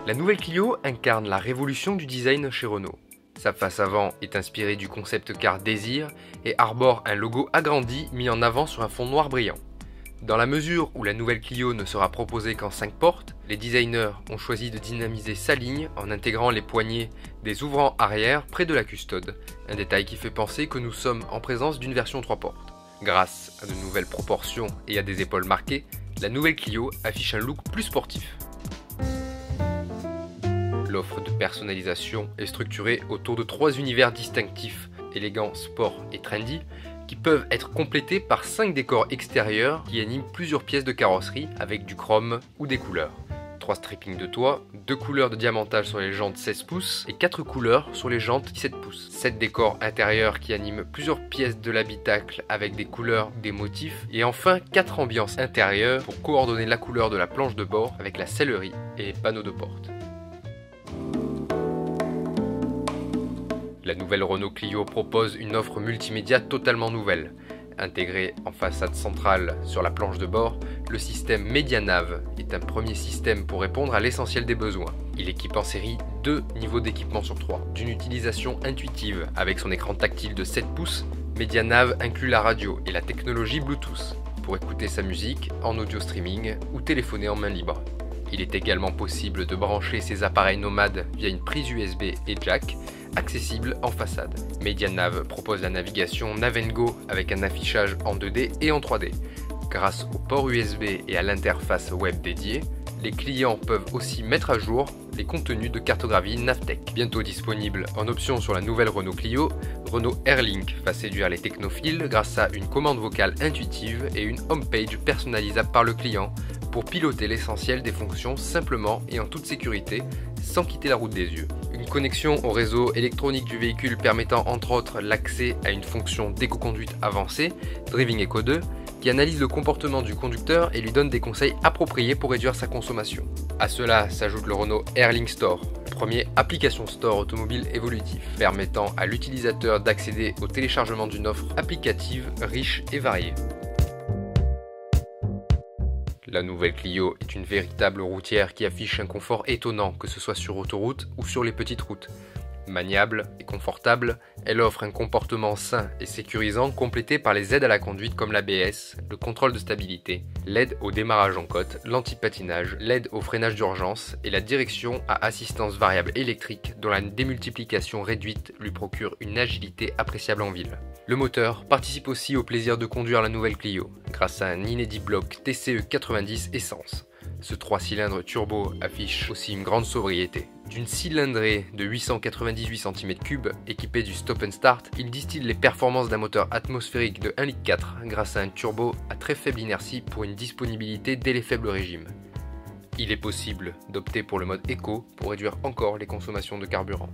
La nouvelle Clio incarne la révolution du design chez Renault. Sa face avant est inspirée du concept car Désir et arbore un logo agrandi mis en avant sur un fond noir brillant. Dans la mesure où la nouvelle Clio ne sera proposée qu'en 5 portes, les designers ont choisi de dynamiser sa ligne en intégrant les poignées des ouvrants arrière près de la custode, un détail qui fait penser que nous sommes en présence d'une version 3 portes. Grâce à de nouvelles proportions et à des épaules marquées, la nouvelle Clio affiche un look plus sportif. L'offre de personnalisation est structurée autour de 3 univers distinctifs, élégants, sport et trendy, qui peuvent être complétés par 5 décors extérieurs qui animent plusieurs pièces de carrosserie avec du chrome ou des couleurs. 3 strippings de toit, 2 couleurs de diamantage sur les jantes 16 pouces et 4 couleurs sur les jantes 17 pouces. 7 décors intérieurs qui animent plusieurs pièces de l'habitacle avec des couleurs ou des motifs. Et enfin 4 ambiances intérieures pour coordonner la couleur de la planche de bord avec la sellerie et les panneaux de porte. La nouvelle Renault Clio propose une offre multimédia totalement nouvelle. Intégré en façade centrale sur la planche de bord, le système MediaNav est un premier système pour répondre à l'essentiel des besoins. Il équipe en série 2 niveaux d'équipement sur 3. D'une utilisation intuitive avec son écran tactile de 7 pouces, MediaNav inclut la radio et la technologie Bluetooth pour écouter sa musique en audio streaming ou téléphoner en main libre. Il est également possible de brancher ces appareils nomades via une prise USB et jack, accessible en façade. MediaNav propose la navigation Nav & Go avec un affichage en 2D et en 3D. Grâce au port USB et à l'interface web dédiée, les clients peuvent aussi mettre à jour les contenus de cartographie Navtech. Bientôt disponible en option sur la nouvelle Renault Clio, Renault Airlink va séduire les technophiles grâce à une commande vocale intuitive et une homepage personnalisable par le client pour piloter l'essentiel des fonctions simplement et en toute sécurité sans quitter la route des yeux. Une connexion au réseau électronique du véhicule permettant entre autres l'accès à une fonction d'éco-conduite avancée, Driving Eco 2, qui analyse le comportement du conducteur et lui donne des conseils appropriés pour réduire sa consommation. À cela s'ajoute le Renault Airlink Store, le premier application store automobile évolutif, permettant à l'utilisateur d'accéder au téléchargement d'une offre applicative riche et variée. La nouvelle Clio est une véritable routière qui affiche un confort étonnant, que ce soit sur autoroute ou sur les petites routes. Maniable et confortable, elle offre un comportement sain et sécurisant complété par les aides à la conduite comme l'ABS, le contrôle de stabilité, l'aide au démarrage en côte, l'anti-patinage, l'aide au freinage d'urgence et la direction à assistance variable électrique dont la démultiplication réduite lui procure une agilité appréciable en ville. Le moteur participe aussi au plaisir de conduire la nouvelle Clio grâce à un inédit bloc TCE 90 essence. Ce 3 cylindres turbo affiche aussi une grande sobriété. D'une cylindrée de 898 cm3 équipée du stop and start, il distille les performances d'un moteur atmosphérique de 1,4 litre grâce à un turbo à très faible inertie pour une disponibilité dès les faibles régimes. Il est possible d'opter pour le mode éco pour réduire encore les consommations de carburant.